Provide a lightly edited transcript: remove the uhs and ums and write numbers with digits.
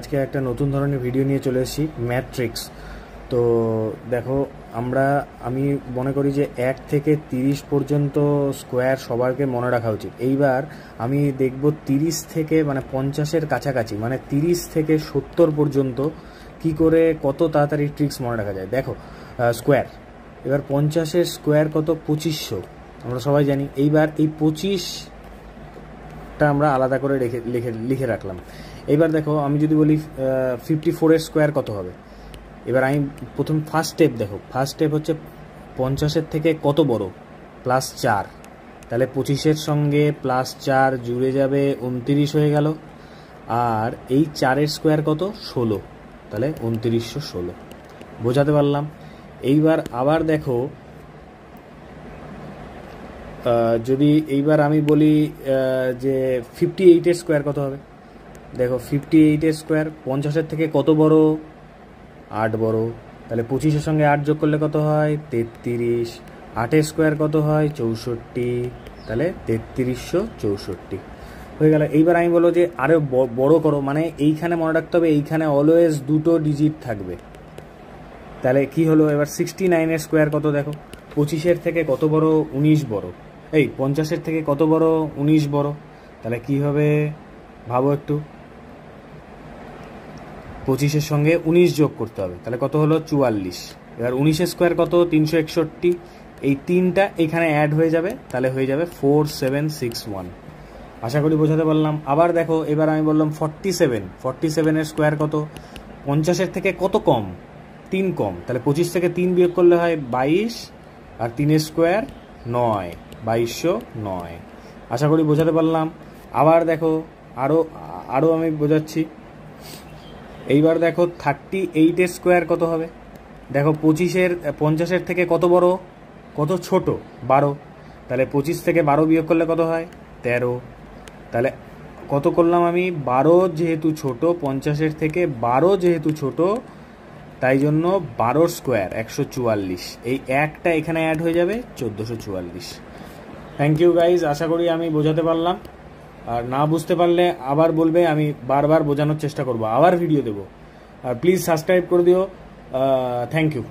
আজকে একটা নতুন ধরনের ভিডিও নিয়ে চলে এসেছি, ম্যাট্রিক্স। তো দেখো, আমি মনে করি যে 1 থেকে 30 পর্যন্ত স্কোয়ার সবারকে মনে রাখা উচিত। এইবার আমি দেখব 30 থেকে মানে 50-এর কাছাকাছি, মানে 30 থেকে 70 পর্যন্ত কি করে কত তাড়াতাড়ি ট্রিক্স মনে রাখা যায়। দেখো, স্কোয়ার, এবার 50-এর স্কোয়ার কত? 2500, আমরা সবাই জানি। এইবার এই 25টা আমরা আলাদা করে লিখে রাখলাম। এবার দেখো, আমি যদি বলি 54-এর স্কোয়ার কত হবে। এবার আমি প্রথম ফার্স্ট স্টেপ দেখো, ফার্স্ট স্টেপ হচ্ছে 50-এর থেকে কত বড়, +4, তাহলে 25-এর সঙ্গে +4 জুড়ে যাবে 29 হয়ে গেল। আর এই 4-এর স্কোয়ার কত? 16, তাহলে 2916। বোঝাতে পারলাম? এইবার আবার দেখো, যদি এইবার আমি বলি যে 58-এর স্কোয়ার কত হবে। দেখো, 58-এর স্কোয়ার 50-এর থেকে কত বড়? 8 বড়, তাহলে 25-এর সঙ্গে 8 যোগ করলে কত হয়? 33। 8-এর স্কোয়ার কত হয়? 64, তাহলে 3364 হয়ে গেল। এইবার আমি বলবো যে আরও বড় করো, মানে এইখানে মনে রাখতে হবে এইখানে অলওয়েজ দুটো ডিজিট থাকবে। তাহলে কি হলো? এবার 69-এর স্কোয়ার কত? দেখো, 25-এর থেকে কত বড়? 19 বড়। 50-এর থেকে কত বড়? 19 বড়। তাহলে কি হবে ভাবো একটু। 25-এর সঙ্গে 19 যোগ করতে হবে, তাহলে কত হলো? 44। এবার 19-এর স্কোয়ার কত? 361। এই 3টা এখানে অ্যাড হয়ে যাবে, তাহলে হয়ে যাবে 4761। আশা করি বোঝাতে পারলাম। আবার দেখো, এবার আমি বললাম 47-এর স্কোয়ার কত? 50-এর থেকে কত কম? 3 কম, তাহলে 25 থেকে 3 বিয়োগ করলে হয় 22, আর 3-এর স্কোয়ার 9, 2209। আশা করি বোঝাতে পারলাম। আবার দেখো, আরও আমি বোঝাচ্ছি। এইবার দেখো, 38-এর স্কোয়ার কত হবে। দেখো, 50-এর থেকে কত বড়, কত ছোট? 12, তাহলে 25 থেকে 12 বিয়োগ করলে কত হয়? 13। তাহলে কত করলাম আমি? 12 যেহেতু ছোট, 50-এর থেকে 12 যেহেতু ছোট, তাই জন্য 12-র স্কোয়ার 144। এই একটা এখানে অ্যাড হয়ে যাবে 1444। থ্যাংক ইউ গাইজ, আশা করি আমি বোঝাতে পারলাম। আর না বুঝতে পারলে আবার বলবে, আমি বারবার বোঝানোর চেষ্টা করব, আবার ভিডিও দেবো। আর প্লিজ সাবস্ক্রাইব করে দিও। Thank you.